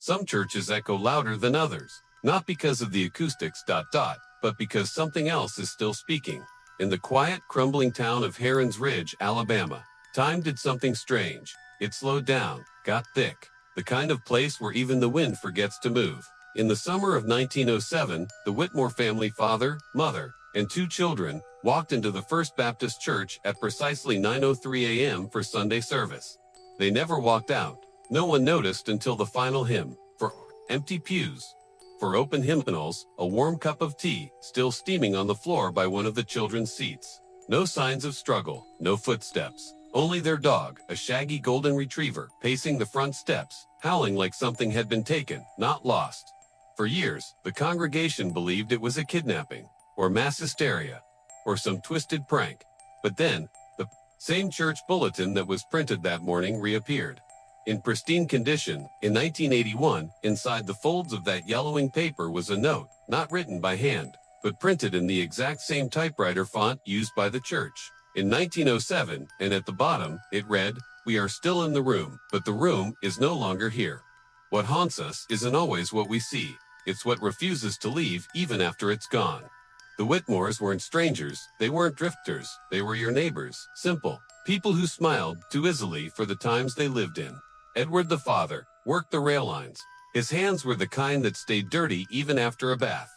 Some churches echo louder than others, not because of the acoustics, but because something else is still speaking. In the quiet, crumbling town of Heron's Ridge, Alabama, time did something strange. It slowed down, got thick, the kind of place where even the wind forgets to move. In the summer of 1907, the Whitmore family, father, mother, and 2 children, walked into the First Baptist Church at precisely 9:03 a.m. for Sunday service. They never walked out. No one noticed until the final hymn. For empty pews. For open hymnals, a warm cup of tea, still steaming on the floor by one of the children's seats. No signs of struggle, no footsteps. Only their dog, a shaggy golden retriever, pacing the front steps, howling like something had been taken, not lost. For years, the congregation believed it was a kidnapping, or mass hysteria, or some twisted prank. But then, the same church bulletin that was printed that morning reappeared. In pristine condition, in 1981, inside the folds of that yellowing paper was a note, not written by hand, but printed in the exact same typewriter font used by the church. In 1907, and at the bottom, it read, "We are still in the room, but the room is no longer here." What haunts us isn't always what we see. It's what refuses to leave even after it's gone. The Whitmores weren't strangers, they weren't drifters, they were your neighbors, simple, people who smiled too easily for the times they lived in. Edward the father worked the rail lines. His hands were the kind that stayed dirty even after a bath.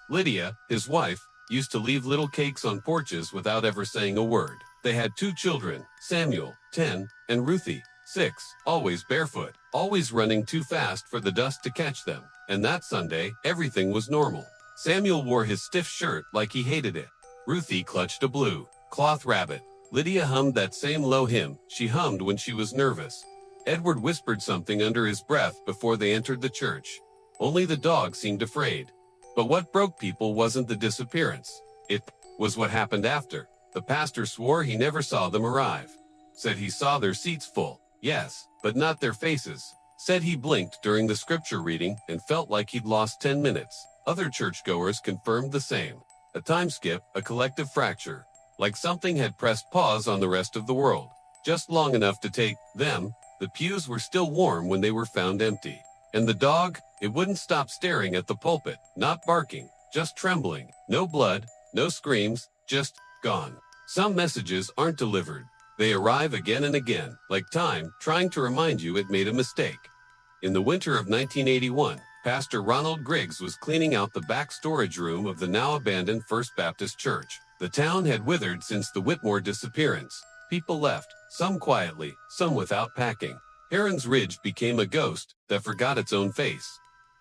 Lydia, his wife, used to leave little cakes on porches without ever saying a word. They had 2 children, Samuel, 10, and Ruthie, 6, always barefoot, always running too fast for the dust to catch them. And that Sunday, everything was normal. Samuel wore his stiff shirt like he hated it. Ruthie clutched a blue cloth rabbit. Lydia hummed that same low hymn she hummed when she was nervous. Edward whispered something under his breath before they entered the church. Only the dog seemed afraid. But what broke people wasn't the disappearance. It was what happened after. The pastor swore he never saw them arrive. Said he saw their seats full. Yes, but not their faces. Said he blinked during the scripture reading and felt like he'd lost 10 minutes. Other churchgoers confirmed the same. A time skip, a collective fracture. Like something had pressed pause on the rest of the world. Just long enough to take them. The pews were still warm when they were found empty. And the dog, it wouldn't stop staring at the pulpit, not barking, just trembling. No blood, no screams, just gone. Some messages aren't delivered. They arrive again and again, like time trying to remind you it made a mistake. In the winter of 1981, Pastor Ronald Griggs was cleaning out the back storage room of the now abandoned First Baptist Church. The town had withered since the Whitmore disappearance. People left, some quietly, some without packing. Heron's Ridge became a ghost that forgot its own face.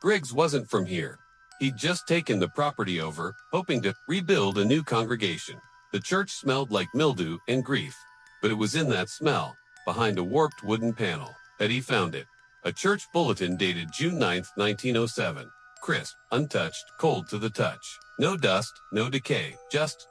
Griggs wasn't from here. He'd just taken the property over, hoping to rebuild a new congregation. The church smelled like mildew and grief. But it was in that smell, behind a warped wooden panel, that he found it. A church bulletin dated June 9, 1907. Crisp, untouched, cold to the touch. No dust, no decay, just ...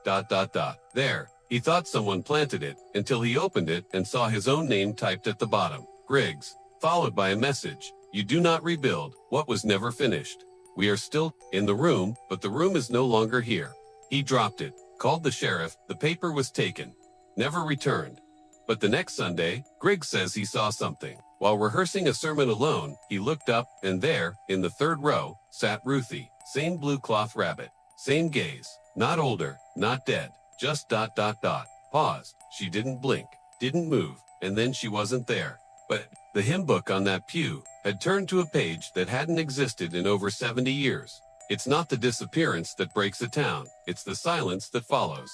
There. He thought someone planted it, until he opened it and saw his own name typed at the bottom. Griggs, followed by a message. You do not rebuild what was never finished. We are still in the room, but the room is no longer here. He dropped it, called the sheriff, the paper was taken. Never returned. But the next Sunday, Griggs says he saw something. While rehearsing a sermon alone, he looked up, and there, in the 3rd row, sat Ruthie. Same blue cloth rabbit. Same gaze. Not older, not dead. Just ... Paused. She didn't blink, didn't move, and then she wasn't there. But the hymn book on that pew had turned to a page that hadn't existed in over 70 years. It's not the disappearance that breaks a town, it's the silence that follows.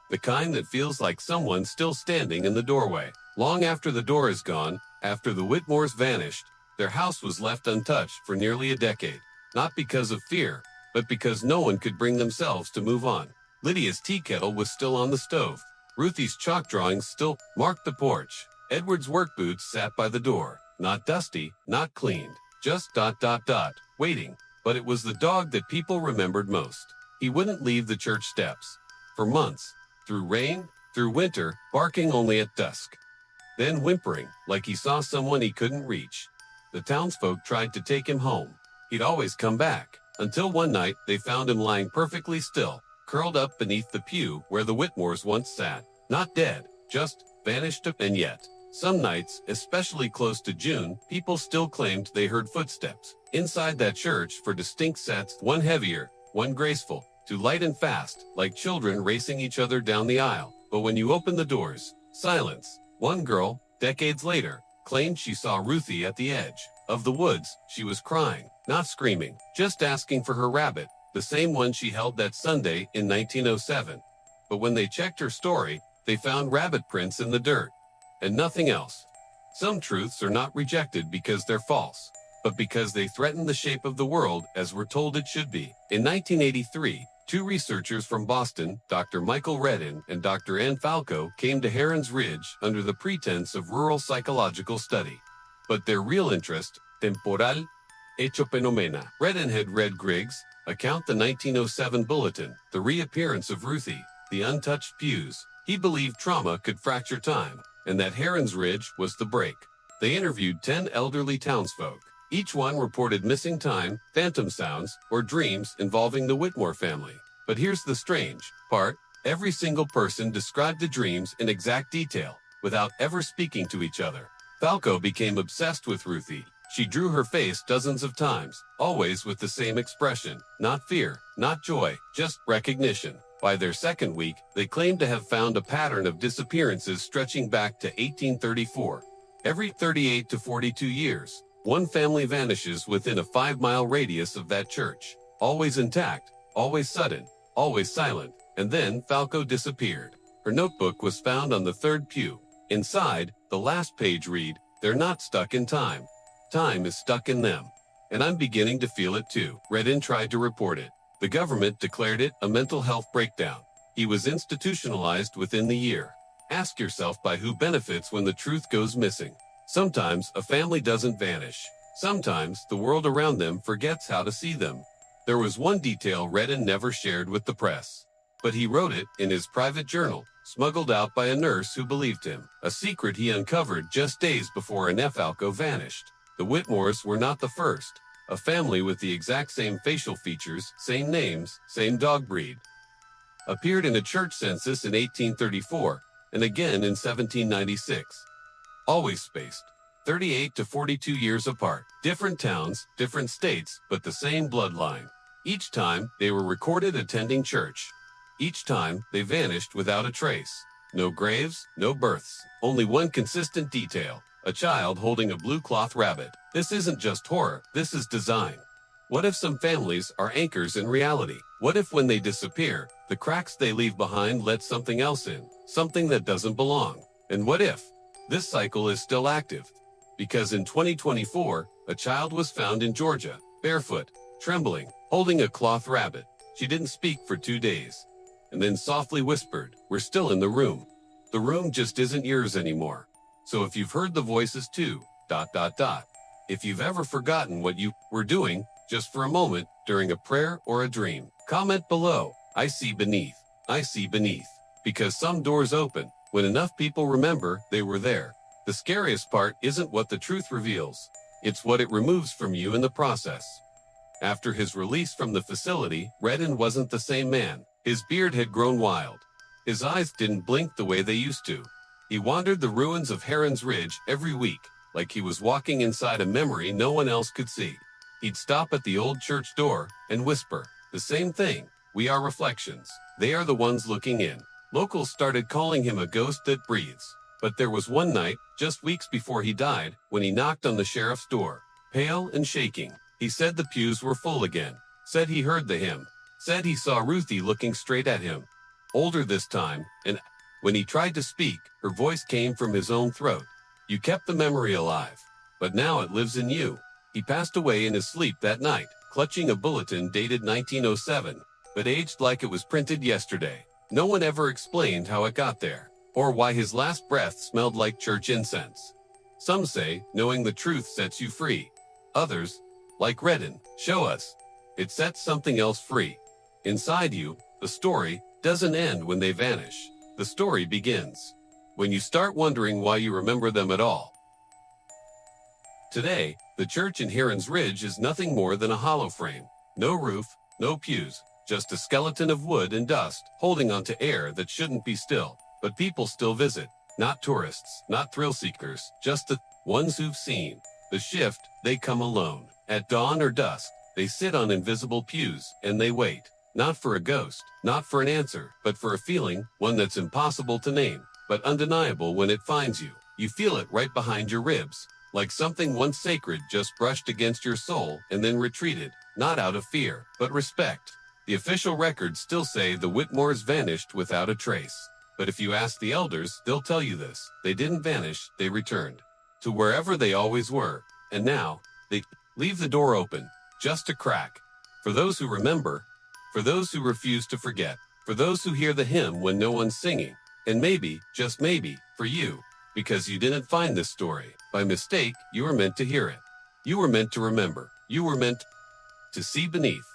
The kind that feels like someone's still standing in the doorway. Long after the door is gone, after the Whitmores vanished, their house was left untouched for nearly a decade. Not because of fear, but because no one could bring themselves to move on. Lydia's tea kettle was still on the stove. Ruthie's chalk drawings still marked the porch. Edward's work boots sat by the door. Not dusty, not cleaned, just ... waiting. But it was the dog that people remembered most. He wouldn't leave the church steps. For months. Through rain, through winter, barking only at dusk. Then whimpering, like he saw someone he couldn't reach. The townsfolk tried to take him home. He'd always come back. Until one night, they found him lying perfectly still, curled up beneath the pew where the Whitmores once sat. Not dead, just vanished. And yet, some nights, especially close to June, people still claimed they heard footsteps. inside that church for distinct sets, one heavier, one graceful, too light and fast, like children racing each other down the aisle. But when you open the doors, silence. One girl, decades later, claimed she saw Ruthie at the edge of the woods. She was crying, not screaming, just asking for her rabbit, the same one she held that Sunday in 1907. But when they checked her story, they found rabbit prints in the dirt, and nothing else. Some truths are not rejected because they're false, but because they threaten the shape of the world as we're told it should be. In 1983, two researchers from Boston, Dr. Michael Redden and Dr. Ann Falco, came to Heron's Ridge under the pretense of rural psychological study. But their real interest, temporal, hecho fenomena. Redden had read Grigg's account, the 1907 bulletin, the reappearance of Ruthie, the untouched pews. He believed trauma could fracture time, and that Heron's Ridge was the break. They interviewed 10 elderly townsfolk. Each one reported missing time, phantom sounds, or dreams involving the Whitmore family. But here's the strange part. Every single person described the dreams in exact detail, without ever speaking to each other. Falco became obsessed with Ruthie. She drew her face dozens of times, always with the same expression. Not fear, not joy, just recognition. By their second week, they claimed to have found a pattern of disappearances stretching back to 1834. Every 38 to 42 years, one family vanishes within a 5-mile radius of that church. Always intact, always sudden, always silent. And then Falco disappeared. Her notebook was found on the third pew. Inside, the last page read, "They're not stuck in time. Time is stuck in them. And I'm beginning to feel it too." Redden tried to report it. The government declared it a mental health breakdown. He was institutionalized within the year. Ask yourself by who benefits when the truth goes missing. Sometimes a family doesn't vanish. Sometimes the world around them forgets how to see them. There was one detail Redden never shared with the press, but he wrote it in his private journal, smuggled out by a nurse who believed him. A secret he uncovered just days before Falco vanished. The Whitmores were not the first. A family with the exact same facial features, same names, same dog breed, appeared in a church census in 1834 and again in 1796. Always spaced 38 to 42 years apart. Different towns, different states, but the same bloodline. Each time, they were recorded attending church. Each time, they vanished without a trace. No graves, no births. Only one consistent detail: a child holding a blue cloth rabbit. This isn't just horror, this is design. What if some families are anchors in reality? What if when they disappear, the cracks they leave behind let something else in, something that doesn't belong? And what if this cycle is still active? Because in 2024, a child was found in Georgia, barefoot, trembling, holding a cloth rabbit. She didn't speak for 2 days, and then softly whispered, "We're still in the room. The room just isn't yours anymore." So if you've heard the voices too, ... If you've ever forgotten what you were doing, just for a moment, during a prayer or a dream, comment below. I see beneath. I see beneath. Because some doors open when enough people remember they were there. The scariest part isn't what the truth reveals. It's what it removes from you in the process. After his release from the facility, Redden wasn't the same man. His beard had grown wild. His eyes didn't blink the way they used to. He wandered the ruins of Heron's Ridge every week, like he was walking inside a memory no one else could see. He'd stop at the old church door and whisper, the same thing: "We are reflections. They are the ones looking in." Locals started calling him a ghost that breathes. But there was one night, just weeks before he died, when he knocked on the sheriff's door. Pale and shaking, he said the pews were full again. Said he heard the hymn. Said he saw Ruthie looking straight at him. Older this time, and when he tried to speak, her voice came from his own throat. "You kept the memory alive, but now it lives in you." He passed away in his sleep that night, clutching a bulletin dated 1907, but aged like it was printed yesterday. No one ever explained how it got there, or why his last breath smelled like church incense. Some say knowing the truth sets you free. Others, like Redden, show us it sets something else free. Inside you, the story doesn't end when they vanish. The story begins when you start wondering why you remember them at all. Today, the church in Heron's Ridge is nothing more than a hollow frame. No roof, no pews, just a skeleton of wood and dust holding onto air that shouldn't be still. But people still visit. Not tourists, not thrill seekers, just the ones who've seen the shift. They come alone. At dawn or dusk, they sit on invisible pews and they wait. Not for a ghost, not for an answer, but for a feeling, one that's impossible to name, but undeniable when it finds you. You feel it right behind your ribs, like something once sacred just brushed against your soul and then retreated, not out of fear, but respect. The official records still say the Whitmores vanished without a trace. But if you ask the elders, they'll tell you this. They didn't vanish, they returned to wherever they always were. And now, they leave the door open, just a crack. For those who remember, for those who refuse to forget, for those who hear the hymn when no one's singing, and maybe, just maybe, for you, because you didn't find this story. By mistake, you were meant to hear it. You were meant to remember. You were meant to see beneath.